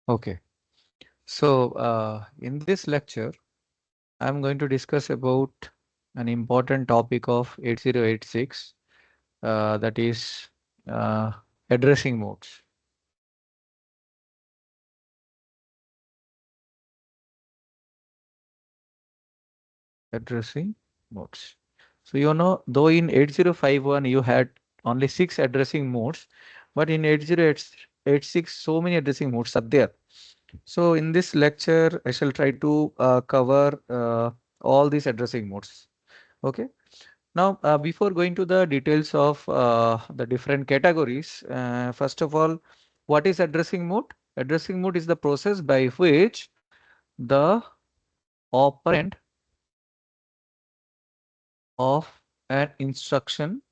Okay. So in this lecture, I'm going to discuss about an important topic of 8086, that is uh, addressing modes. Addressing modes. So though in 8051 you had only 6 addressing modes, but in 8086 so many addressing modes are there. So in this lecture, I shall try to cover all these addressing modes. Okay. Now, before going to the details of the different categories, first of all, what is addressing mode? Addressing mode is the process by which the operand of an instruction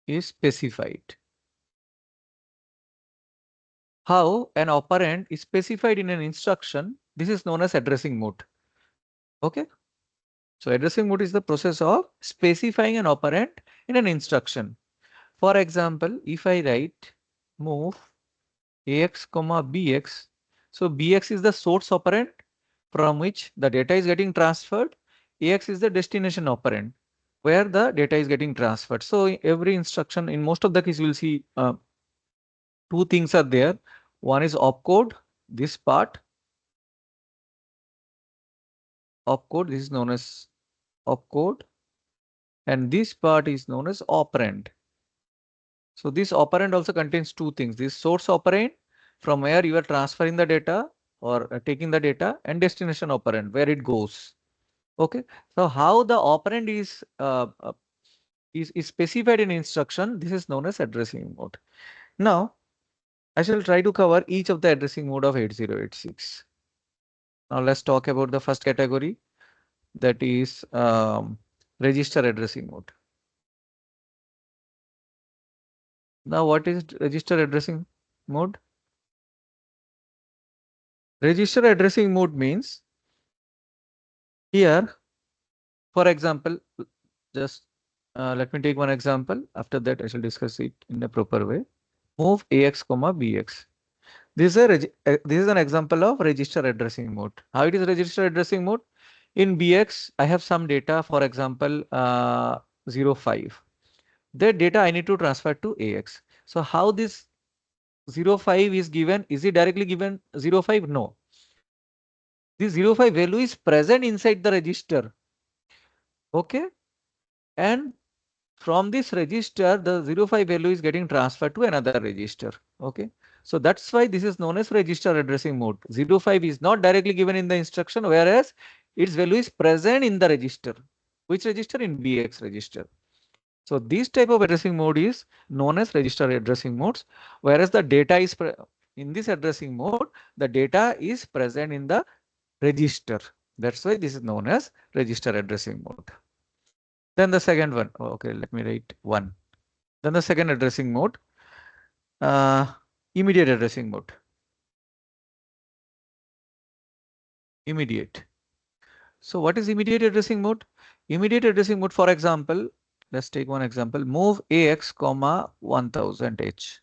is specified. How an operand is specified in an instruction, this is known as addressing mode. Okay. So addressing mode is the process of specifying an operand in an instruction. For example, if I write move ax comma bx, so bx is the source operand from which the data is getting transferred. Ax is the destination operand where the data is getting transferred. So in every instruction, in most of the case, you will see two things are there. One is opcode, this part, opcode, this is known as opcode, and this part is known as operand. So this operand also contains two things, this source operand from where you are transferring the data or taking the data, and destination operand where it goes. Okay. So how the operand is specified in instruction, this is known as addressing mode. Now I shall try to cover each of the addressing mode of 8086. Now let's talk about the first category, that is register addressing mode. Now what is register addressing mode? Register addressing mode means here, for example, just let me take one example. After that, I shall discuss it in a proper way. Move ax comma bx. This is an example of register addressing mode. How it is register addressing mode? In bx, I have some data, for example, 05. That data I need to transfer to ax. So how this 05 is given? Is it directly given 05? No. This 05 value is present inside the register. Okay. And from this register, the 05 value is getting transferred to another register. Okay. So that's why this is known as register addressing mode. 05 is not directly given in the instruction, whereas its value is present in the register. Which register? In BX register. So this type of addressing mode is known as register addressing modes, whereas the data is in this addressing mode, the data is present in the register. That's why this is known as register addressing mode. Then the second one, okay, let me write 1. Then the second addressing mode, immediate addressing mode. Immediate. So what is immediate addressing mode? Immediate addressing mode, for example, let's take one example, move ax comma 1000h.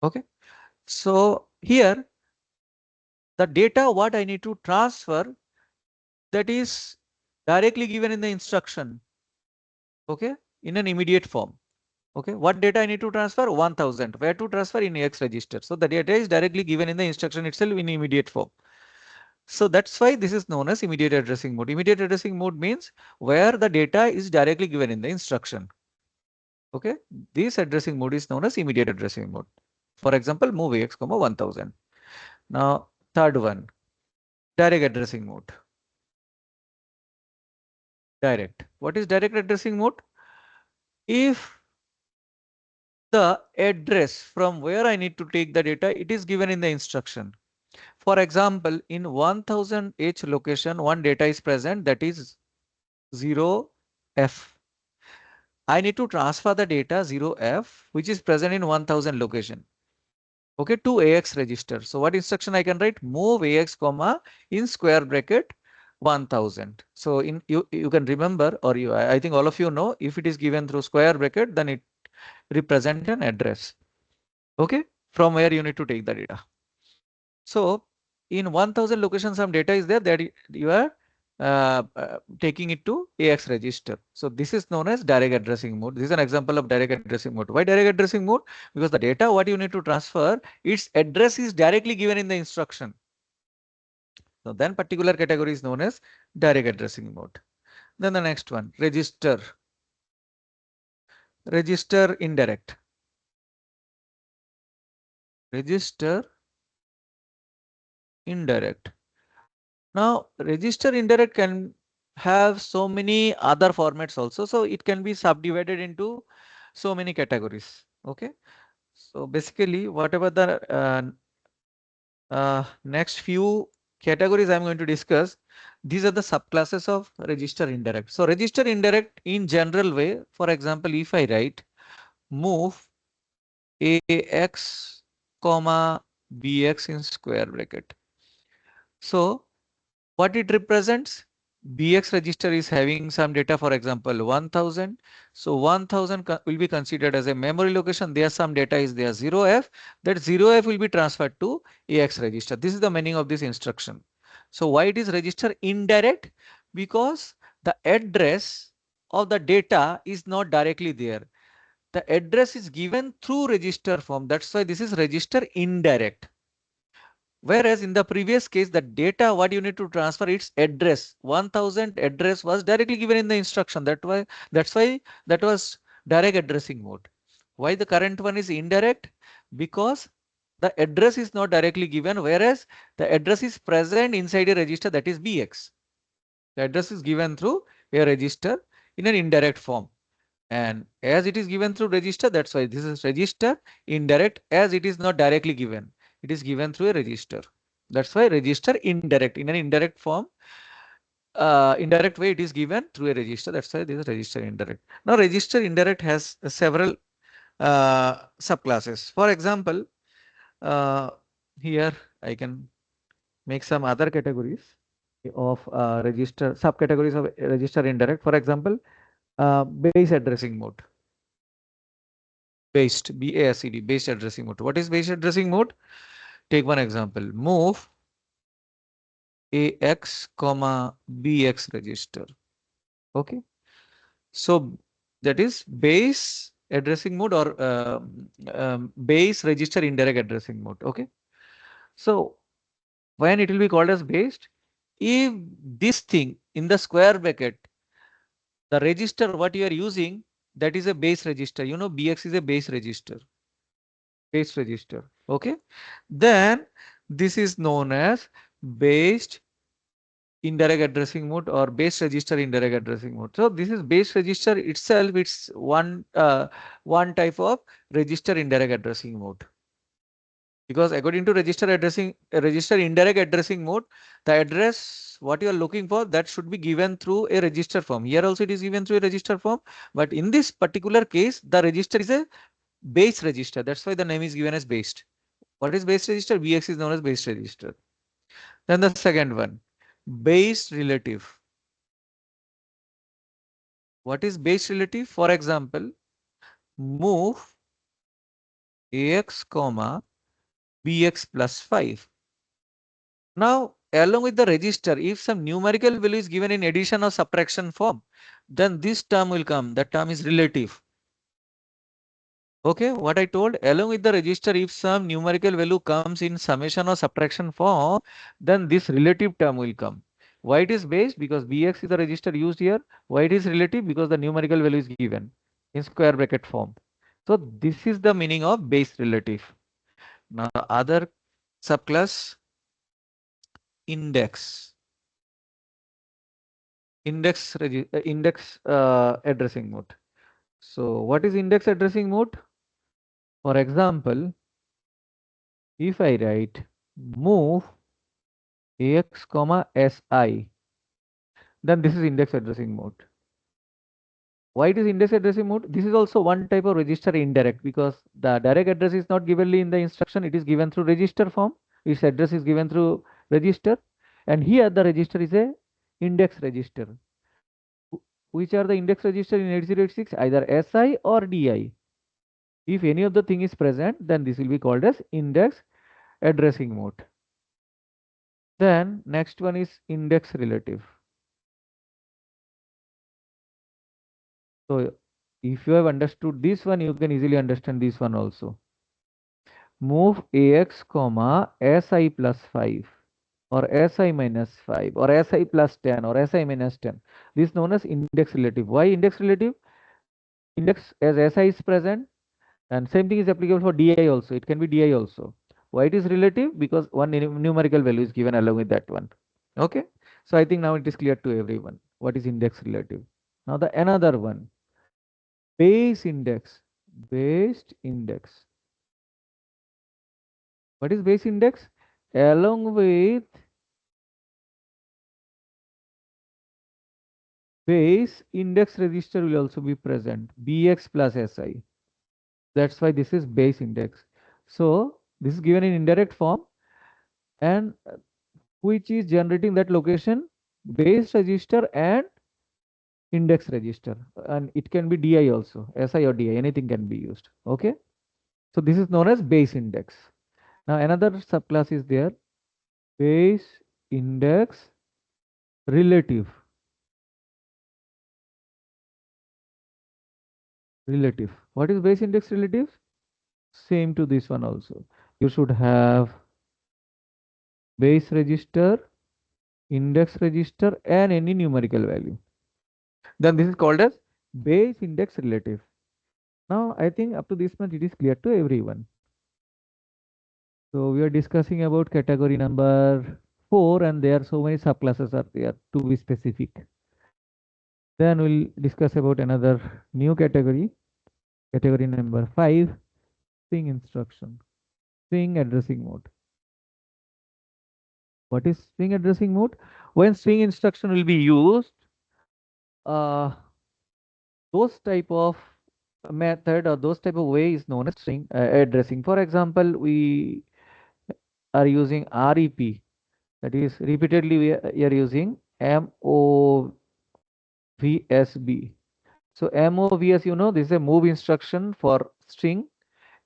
Okay. So here the data what I need to transfer, that is directly given in the instruction. Okay. In an immediate form. Okay, what data I need to transfer? 1000. Where to transfer? In X register. So the data is directly given in the instruction itself in immediate form. So that's why this is known as immediate addressing mode. Immediate addressing mode means where the data is directly given in the instruction. Okay, this addressing mode is known as immediate addressing mode. For example, move AX, 1000. Now, third one, direct addressing mode. Direct. What is direct addressing mode? If the address from where I need to take the data, it is given in the instruction. For example, in 1000H location, one data is present, that is 0F. I need to transfer the data 0F, which is present in 1000 location. Okay, to AX register. So what instruction I can write? Move AX comma in square bracket 1000. So you can remember, or I think all of you know, if it is given through square bracket, then represent an address. Okay, from where you need to take the data. So in 1000 locations, some data is there that you are taking it to AX register. So this is known as direct addressing mode. This is an example of direct addressing mode. Why direct addressing mode? Because the data what you need to transfer, its address is directly given in the instruction. So then particular category is known as direct addressing mode. Then the next one, register. Register indirect. Register indirect. Now, register indirect can have so many other formats also. So it can be subdivided into so many categories. Okay. So basically, whatever the next few categories I'm going to discuss, these are the subclasses of register indirect. So register indirect in general way, for example, if I write move AX comma BX in square bracket. So what it represents? BX register is having some data, for example, 1000. So 1000 will be considered as a memory location. There some data is there 0F. That 0F will be transferred to AX register. This is the meaning of this instruction. So why it is register indirect? Because the address of the data is not directly there. The address is given through register form. That's why this is register indirect. Whereas in the previous case, the data what you need to transfer its address 1000 address was directly given in the instruction. That's why that was direct addressing mode. Why the current one is indirect? Because the address is not directly given, whereas the address is present inside a register, that is BX. The address is given through a register in an indirect form. And as it is given through register, that's why this is register indirect, as it is not directly given. It is given through a register. That's why register indirect, in an indirect form, indirect way it is given through a register. That's why this is register indirect. Now register indirect has several subclasses. For example, uh, here I can make some other categories of register subcategories of register indirect. For example, base addressing mode. Based, BASED, based addressing mode. What is based addressing mode? Take one example. Move AX comma BX register. Okay. So that is base addressing mode or base register indirect addressing mode. Okay. So when it will be called as based, if this thing in the square bracket, the register what you are using, that is a base register. You know, BX is a base register. Base register. Okay. Then this is known as based indirect addressing mode or base register indirect addressing mode. So this is base register itself. It's one type of register indirect addressing mode. Because according to register indirect addressing mode, the address what you are looking for, that should be given through a register form. Here also it is given through a register form, but in this particular case, the register is a base register. That's why the name is given as based. What is base register? BX is known as base register. Then the second one, base relative. What is base relative? For example, move AX comma BX plus 5. Now, along with the register, if some numerical value is given in addition or subtraction form, then this term will come. That term is relative. Okay, what I told, along with the register, if some numerical value comes in summation or subtraction form, then this relative term will come. Why it is based? Because BX is the register used here. Why it is relative? Because the numerical value is given in square bracket form. So this is the meaning of base relative. Now other subclass, index. Index addressing mode. So what is index addressing mode? For example, if I write move AX comma SI, then this is index addressing mode. Why it is index addressing mode? This is also one type of register indirect, because the direct address is not given in the instruction. It is given through register form. Its address is given through register, and here the register is a index register. Which are the index register in 8086? Either SI or DI. If any of the thing is present, then this will be called as index addressing mode. Then next one is index relative. So if you have understood this one, you can easily understand this one also. Move ax comma si plus 5 or si minus 5 or si plus 10 or si minus 10. This is known as index relative. Why index relative? Index as si is present, and same thing is applicable for di also. It can be di also. Why it is relative? Because one numerical value is given along with that one. Okay. So I think now it is clear to everyone what is index relative. Now the another one, base index. Based index. What is base index? Along with base, index register will also be present, bx plus si. That's why this is base index. So this is given in indirect form, and which is generating that location, base register and index register, and it can be di also, si or di, anything can be used. Okay, so this is known as base index. Now another subclass is there, base index relative. What is base index relative? Same to this one also. You should have base register, index register, and any numerical value. Then this is called as base index relative. Now I think up to this much it is clear to everyone. So we are discussing about category number 4, and there are so many subclasses are there to be specific. Then we'll discuss about another new category, category number 5, string instruction, string addressing mode. What is string addressing mode? When string instruction will be used, those type of method or those type of way is known as string addressing. For example, we are using REP, that is repeatedly we are using MOVSB. So MOVS, this is a move instruction for string,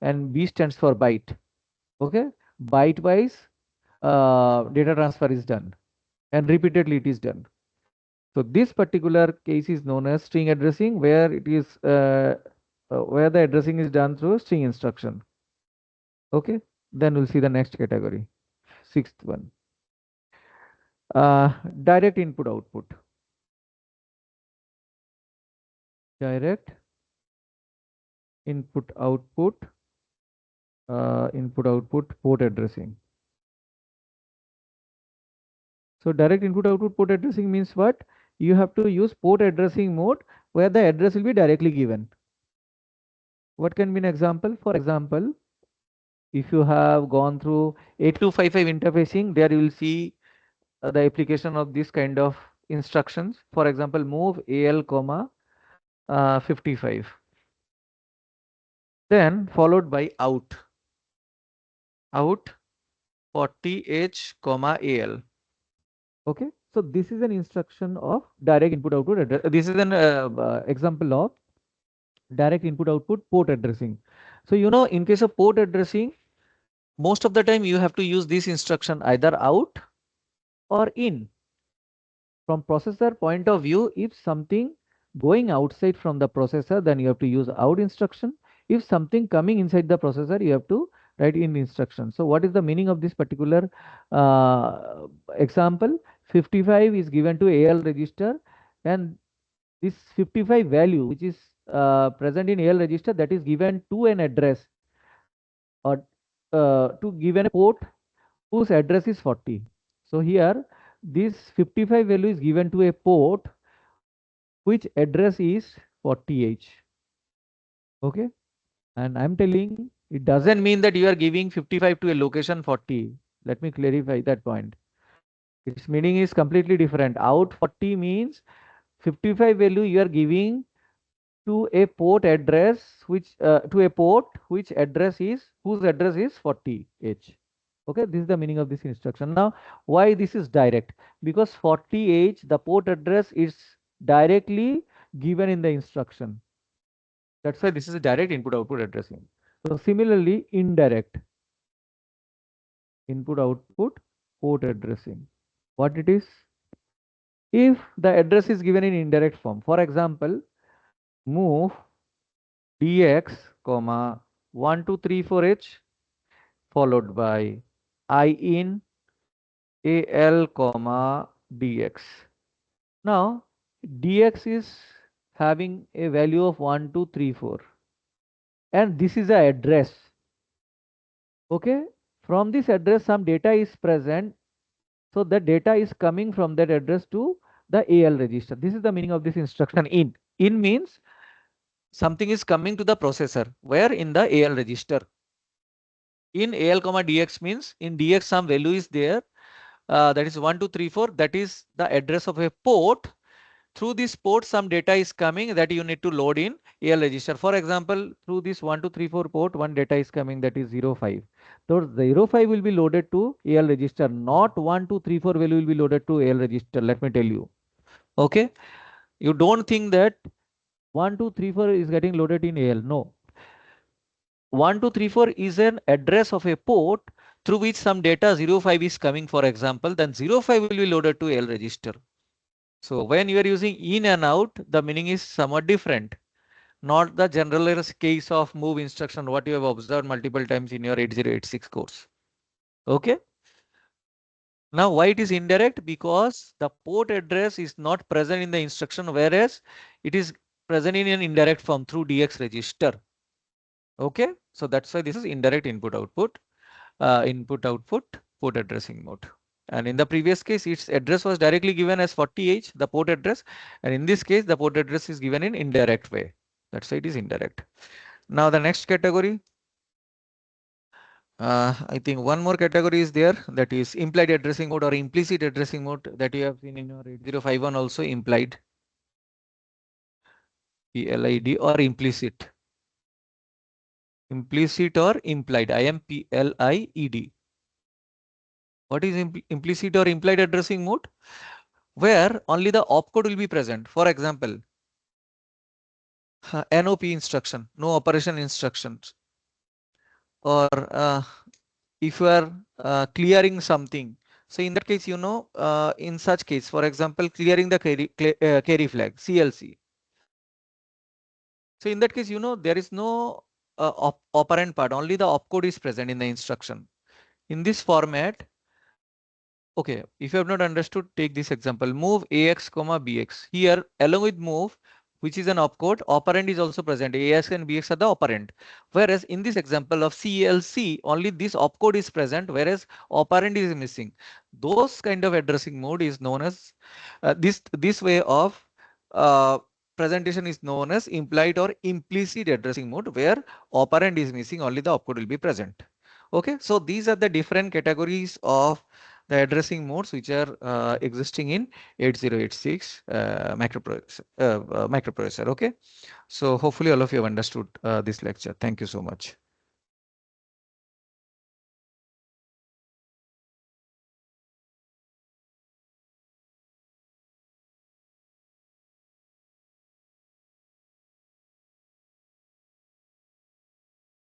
and B stands for byte. Okay, byte wise data transfer is done, and repeatedly it is done. So this particular case is known as string addressing, where it is where the addressing is done through string instruction. Okay, then we'll see the next category, sixth one, direct input output. Direct input output, input output port addressing. So direct input output port addressing means what? You have to use port addressing mode where the address will be directly given. What can be an example? For example, if you have gone through 8255 interfacing, there you will see the application of this kind of instructions. For example, move AL comma 55, then followed by out 40H comma AL. Okay, so this is an instruction of direct input output address. This is an example of direct input output port addressing. So in case of port addressing, most of the time you have to use this instruction either out or in. From processor point of view, if something going outside from the processor, then you have to use out instruction. If something coming inside the processor, you have to write in instruction. So what is the meaning of this particular example? 55 is given to AL register, and this 55 value which is present in AL register, that is given to an address or to given a port whose address is 40. So here this 55 value is given to a port which address is 40H. Okay, and I'm telling it doesn't mean that you are giving 55 to a location 40. Let me clarify that point. Its meaning is completely different. Out 40 means 55 value you are giving to a port address which to a port which address is whose address is 40H. Okay, this is the meaning of this instruction. Now why this is direct? Because 40H, the port address, is directly given in the instruction. That's why this is a direct input-output addressing. So similarly, indirect input-output port addressing. What it is? If the address is given in indirect form, for example, move dx, comma 1234h followed by I in al, comma dx. Now dx is having a value of 1234 and this is the address. Okay, from this address some data is present, so the data is coming from that address to the al register. This is the meaning of this instruction in means something is coming to the processor where in the al register. In al comma dx means in dx some value is there, that is 1234, that is the address of a port. Through this port some data is coming that you need to load in al register. For example, through this 1234 port one data is coming, that is 05. So 05 will be loaded to al register, not 1234 value will be loaded to al register. Let me tell you. Okay, you don't think that 1234 is getting loaded in al. No, 1234 is an address of a port through which some data 05 is coming, for example, then 05 will be loaded to L register. So when you are using in and out, the meaning is somewhat different. Not the general case of move instruction, what you have observed multiple times in your 8086 course. Okay. Now why it is indirect? Because the port address is not present in the instruction, whereas it is present in an indirect form through DX register. Okay. So that's why this is indirect input output. Input output port addressing mode. And in the previous case, its address was directly given as 40H, the port address. And in this case, the port address is given in indirect way. That's why it is indirect. Now the next category, I think one more category is there, that is implied addressing mode or implicit addressing mode, that you have seen in your 8051 also, implied, PLID, or implicit. Implicit or implied, IMPLIED. What is implicit or implied addressing mode? Where only the opcode will be present. For example, NOP instruction, no operation instructions, or if you are clearing something. So in that case, in such case, for example, clearing the carry flag, CLC. So in that case, there is no operand part, only the opcode is present in the instruction. In this format, okay, if you have not understood, take this example, move AX, BX. Here, along with move, which is an opcode, operand is also present. AX and BX are the operand. Whereas in this example of CLC, only this opcode is present, whereas operand is missing. Those kind of addressing mode is known as, this way of uh, presentation is known as implied or implicit addressing mode, where operand is missing, only the opcode will be present. Okay, so these are the different categories of the addressing modes which are existing in 8086 microprocessor. Okay, so hopefully all of you have understood this lecture. Thank you so much.